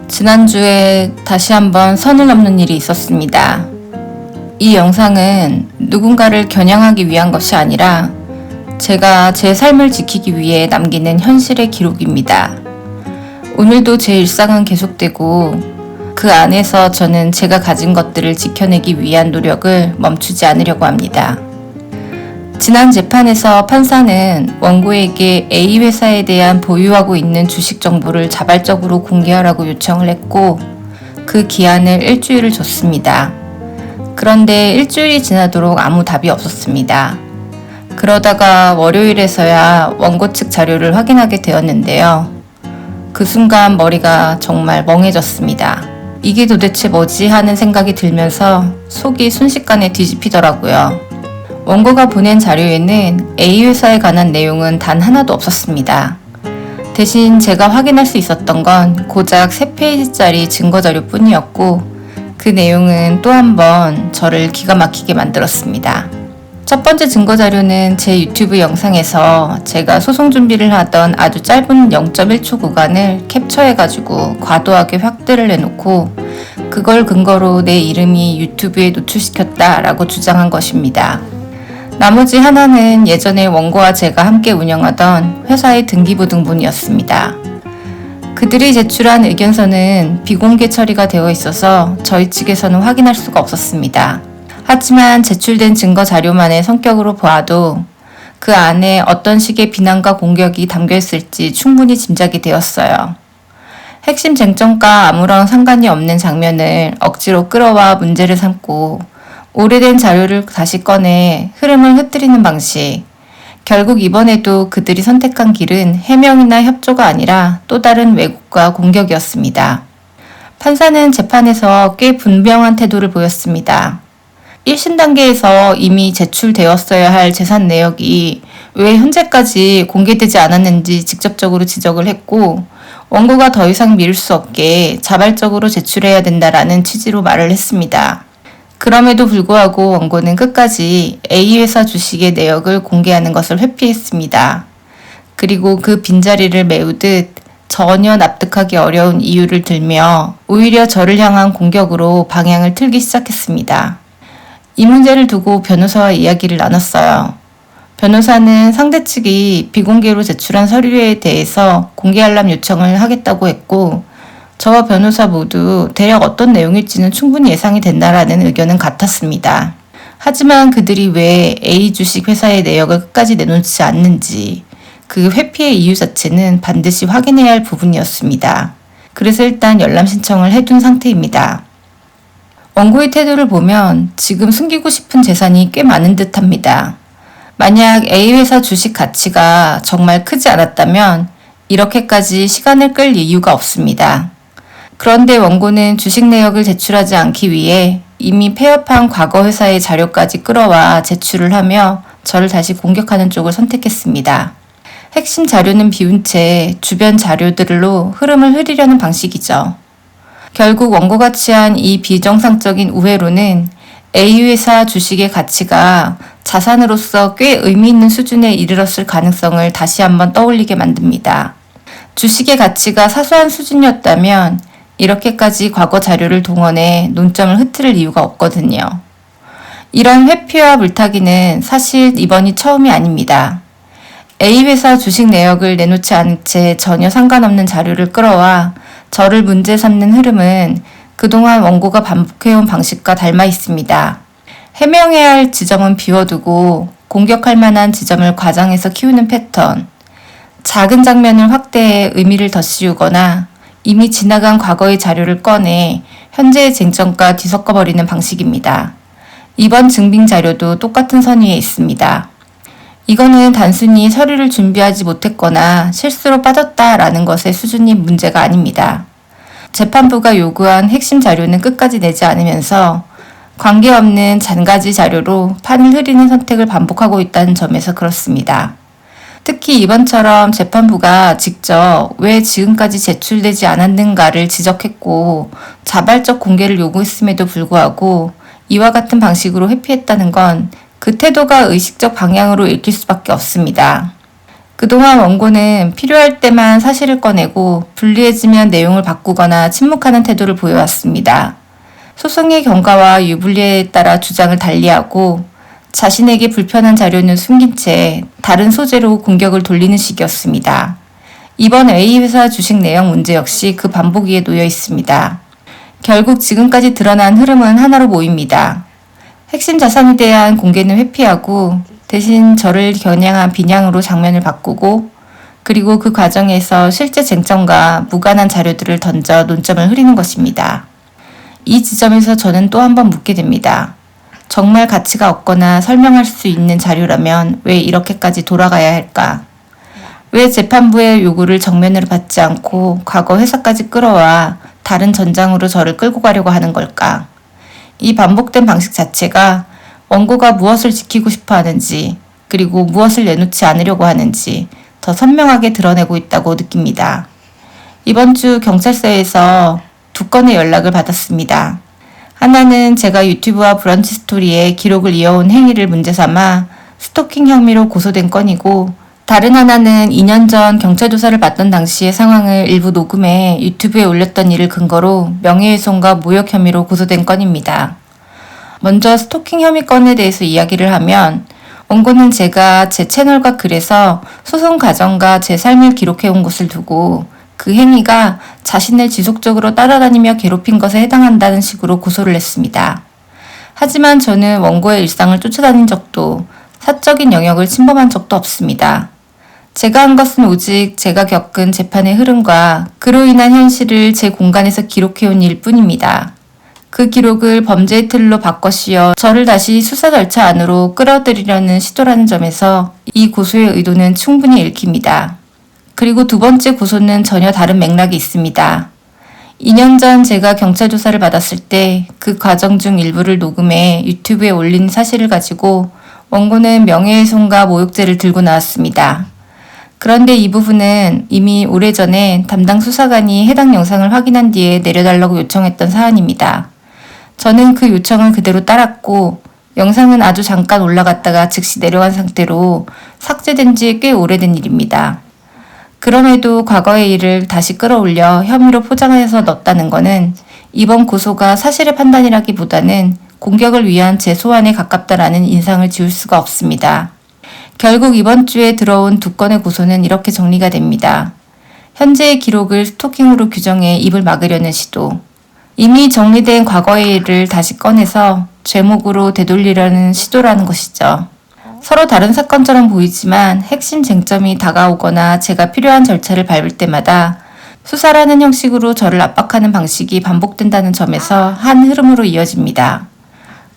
지난주에 다시 한번 선을 넘는 일이 있었습니다. 이 영상은 누군가를 겨냥하기 위한 것이 아니라 제가 제 삶을 지키기 위해 남기는 현실의 기록입니다. 오늘도 제 일상은 계속되고 그 안에서 저는 제가 가진 것들을 지켜내기 위한 노력을 멈추지 않으려고 합니다. 지난 재판에서 판사는 원고에게 A 회사에 대한 보유하고 있는 주식 정보를 자발적으로 공개하라고 요청을 했고 그 기한을 일주일을 줬습니다. 그런데 일주일이 지나도록 아무 답이 없었습니다. 그러다가 월요일에서야 원고 측 자료를 확인하게 되었는데요. 그 순간 머리가 정말 멍해졌습니다. 이게 도대체 뭐지 하는 생각이 들면서 속이 순식간에 뒤집히더라고요. 원고가 보낸 자료에는 A 회사에 관한 내용은 단 하나도 없었습니다. 대신 제가 확인할 수 있었던 건 고작 3페이지짜리 증거자료 뿐이었고 그 내용은 또 한 번 저를 기가 막히게 만들었습니다. 첫 번째 증거자료는 제 유튜브 영상에서 제가 소송 준비를 하던 아주 짧은 0.1초 구간을 캡처해가지고 과도하게 확대를 해놓고 그걸 근거로 내 이름이 유튜브에 노출시켰다라고 주장한 것입니다. 나머지 하나는 예전에 원고와 제가 함께 운영하던 회사의 등기부등본이었습니다. 그들이 제출한 의견서는 비공개 처리가 되어 있어서 저희 측에서는 확인할 수가 없었습니다. 하지만 제출된 증거 자료만의 성격으로 보아도 그 안에 어떤 식의 비난과 공격이 담겨 있을지 충분히 짐작이 되었어요. 핵심 쟁점과 아무런 상관이 없는 장면을 억지로 끌어와 문제를 삼고 오래된 자료를 다시 꺼내 흐름을 흐트리는 방식. 결국 이번에도 그들이 선택한 길은 해명이나 협조가 아니라 또 다른 왜곡과 공격이었습니다. 판사는 재판에서 꽤 분명한 태도를 보였습니다. 1심 단계에서 이미 제출되었어야 할 재산 내역이 왜 현재까지 공개되지 않았는지 직접적으로 지적을 했고 원고가 더 이상 미룰 수 없게 자발적으로 제출해야 된다라는 취지로 말을 했습니다. 그럼에도 불구하고 원고는 끝까지 A 회사 주식의 내역을 공개하는 것을 회피했습니다. 그리고 그 빈자리를 메우듯 전혀 납득하기 어려운 이유를 들며 오히려 저를 향한 공격으로 방향을 틀기 시작했습니다. 이 문제를 두고 변호사와 이야기를 나눴어요. 변호사는 상대 측이 비공개로 제출한 서류에 대해서 공개알람 요청을 하겠다고 했고 저와 변호사 모두 대략 어떤 내용일지는 충분히 예상이 된다라는 의견은 같았습니다. 하지만 그들이 왜 A 주식 회사의 내역을 끝까지 내놓지 않는지 그 회피의 이유 자체는 반드시 확인해야 할 부분이었습니다. 그래서 일단 열람 신청을 해둔 상태입니다. 원고의 태도를 보면 지금 숨기고 싶은 재산이 꽤 많은 듯합니다. 만약 A 회사 주식 가치가 정말 크지 않았다면 이렇게까지 시간을 끌 이유가 없습니다. 그런데 원고는 주식 내역을 제출하지 않기 위해 이미 폐업한 과거 회사의 자료까지 끌어와 제출을 하며 저를 다시 공격하는 쪽을 선택했습니다. 핵심 자료는 비운 채 주변 자료들로 흐름을 흐리려는 방식이죠. 결국 원고가 취한 이 비정상적인 우회로는 A 회사 주식의 가치가 자산으로서 꽤 의미 있는 수준에 이르렀을 가능성을 다시 한번 떠올리게 만듭니다. 주식의 가치가 사소한 수준이었다면 이렇게까지 과거 자료를 동원해 논점을 흐트릴 이유가 없거든요. 이런 회피와 물타기는 사실 이번이 처음이 아닙니다. A 회사 주식 내역을 내놓지 않은 채 전혀 상관없는 자료를 끌어와 저를 문제 삼는 흐름은 그동안 원고가 반복해온 방식과 닮아 있습니다. 해명해야 할 지점은 비워두고 공격할 만한 지점을 과장해서 키우는 패턴. 작은 장면을 확대해 의미를 덧씌우거나 이미 지나간 과거의 자료를 꺼내 현재의 쟁점과 뒤섞어버리는 방식입니다. 이번 증빙 자료도 똑같은 선의에 있습니다. 이거는 단순히 서류를 준비하지 못했거나 실수로 빠졌다라는 것의 수준이 문제가 아닙니다. 재판부가 요구한 핵심 자료는 끝까지 내지 않으면서 관계없는 잔가지 자료로 판을 흐리는 선택을 반복하고 있다는 점에서 그렇습니다. 특히 이번처럼 재판부가 직접 왜 지금까지 제출되지 않았는가를 지적했고 자발적 공개를 요구했음에도 불구하고 이와 같은 방식으로 회피했다는 건 그 태도가 의식적 방향으로 읽힐 수밖에 없습니다. 그동안 원고는 필요할 때만 사실을 꺼내고 불리해지면 내용을 바꾸거나 침묵하는 태도를 보여왔습니다. 소송의 경과와 유불리에 따라 주장을 달리하고 자신에게 불편한 자료는 숨긴 채 다른 소재로 공격을 돌리는 식이었습니다. 이번 A회사 주식 내역 문제 역시 그 반복 위에 놓여 있습니다. 결국 지금까지 드러난 흐름은 하나로 모입니다. 핵심 자산에 대한 공개는 회피하고 대신 저를 겨냥한 비냥으로 장면을 바꾸고 그리고 그 과정에서 실제 쟁점과 무관한 자료들을 던져 논점을 흐리는 것입니다. 이 지점에서 저는 또 한 번 묻게 됩니다. 정말 가치가 없거나 설명할 수 있는 자료라면 왜 이렇게까지 돌아가야 할까? 왜 재판부의 요구를 정면으로 받지 않고 과거 회사까지 끌어와 다른 전장으로 저를 끌고 가려고 하는 걸까? 이 반복된 방식 자체가 원고가 무엇을 지키고 싶어 하는지 그리고 무엇을 내놓지 않으려고 하는지 더 선명하게 드러내고 있다고 느낍니다. 이번 주 경찰서에서 두 건의 연락을 받았습니다. 하나는 제가 유튜브와 브런치 스토리에 기록을 이어온 행위를 문제 삼아 스토킹 혐의로 고소된 건이고 다른 하나는 2년 전 경찰 조사를 받던 당시의 상황을 일부 녹음해 유튜브에 올렸던 일을 근거로 명예훼손과 모욕 혐의로 고소된 건입니다. 먼저 스토킹 혐의 건에 대해서 이야기를 하면 원고는 제가 제 채널과 글에서 소송 과정과 제 삶을 기록해온 것을 두고 그 행위가 자신을 지속적으로 따라다니며 괴롭힌 것에 해당한다는 식으로 고소를 했습니다. 하지만 저는 원고의 일상을 쫓아다닌 적도 사적인 영역을 침범한 적도 없습니다. 제가 한 것은 오직 제가 겪은 재판의 흐름과 그로 인한 현실을 제 공간에서 기록해온 일 뿐입니다. 그 기록을 범죄의 틀로 바꿔 씌워 저를 다시 수사 절차 안으로 끌어들이려는 시도라는 점에서 이 고소의 의도는 충분히 읽힙니다. 그리고 두 번째 고소는 전혀 다른 맥락이 있습니다. 2년 전 제가 경찰 조사를 받았을 때 그 과정 중 일부를 녹음해 유튜브에 올린 사실을 가지고 원고는 명예훼손과 모욕죄를 들고 나왔습니다. 그런데 이 부분은 이미 오래전에 담당 수사관이 해당 영상을 확인한 뒤에 내려달라고 요청했던 사안입니다. 저는 그 요청을 그대로 따랐고 영상은 아주 잠깐 올라갔다가 즉시 내려간 상태로 삭제된 지 꽤 오래된 일입니다. 그럼에도 과거의 일을 다시 끌어올려 혐의로 포장해서 넣었다는 것은 이번 고소가 사실의 판단이라기보다는 공격을 위한 제 소환에 가깝다라는 인상을 지울 수가 없습니다. 결국 이번 주에 들어온 두 건의 고소는 이렇게 정리가 됩니다. 현재의 기록을 스토킹으로 규정해 입을 막으려는 시도. 이미 정리된 과거의 일을 다시 꺼내서 죄목으로 되돌리려는 시도라는 것이죠. 서로 다른 사건처럼 보이지만 핵심 쟁점이 다가오거나 제가 필요한 절차를 밟을 때마다 수사라는 형식으로 저를 압박하는 방식이 반복된다는 점에서 한 흐름으로 이어집니다.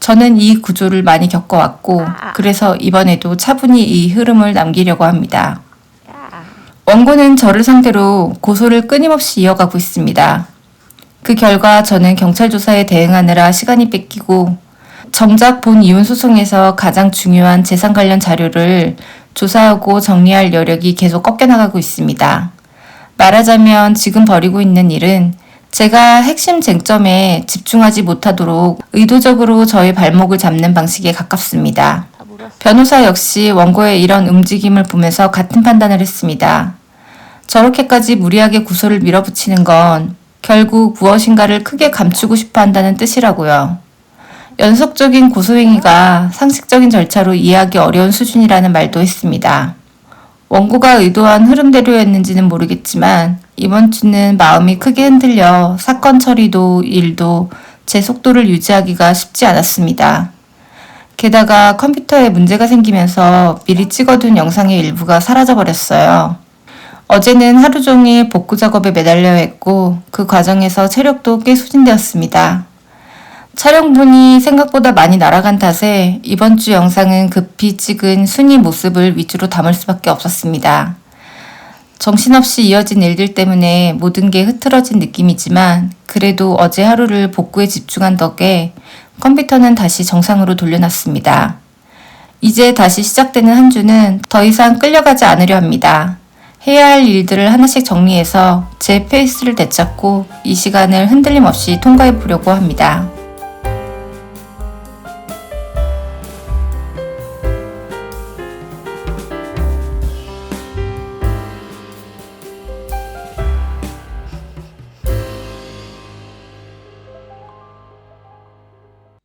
저는 이 구조를 많이 겪어왔고 그래서 이번에도 차분히 이 흐름을 남기려고 합니다. 원고는 저를 상대로 고소를 끊임없이 이어가고 있습니다. 그 결과 저는 경찰 조사에 대응하느라 시간이 뺏기고 정작 본 이혼 소송에서 가장 중요한 재산 관련 자료를 조사하고 정리할 여력이 계속 꺾여나가고 있습니다. 말하자면 지금 벌이고 있는 일은 제가 핵심 쟁점에 집중하지 못하도록 의도적으로 저의 발목을 잡는 방식에 가깝습니다. 변호사 역시 원고의 이런 움직임을 보면서 같은 판단을 했습니다. 저렇게까지 무리하게 고소를 밀어붙이는 건 결국 무엇인가를 크게 감추고 싶어 한다는 뜻이라고요. 연속적인 고소행위가 상식적인 절차로 이해하기 어려운 수준이라는 말도 했습니다. 원고가 의도한 흐름대로였는지는 모르겠지만 이번 주는 마음이 크게 흔들려 사건 처리도 일도 제 속도를 유지하기가 쉽지 않았습니다. 게다가 컴퓨터에 문제가 생기면서 미리 찍어둔 영상의 일부가 사라져버렸어요. 어제는 하루 종일 복구 작업에 매달려야 했고 그 과정에서 체력도 꽤 소진되었습니다. 촬영분이 생각보다 많이 날아간 탓에 이번 주 영상은 급히 찍은 순이 모습을 위주로 담을 수밖에 없었습니다. 정신없이 이어진 일들 때문에 모든 게 흐트러진 느낌이지만 그래도 어제 하루를 복구에 집중한 덕에 컴퓨터는 다시 정상으로 돌려놨습니다. 이제 다시 시작되는 한 주는 더 이상 끌려가지 않으려 합니다. 해야 할 일들을 하나씩 정리해서 제 페이스를 되찾고 이 시간을 흔들림 없이 통과해 보려고 합니다.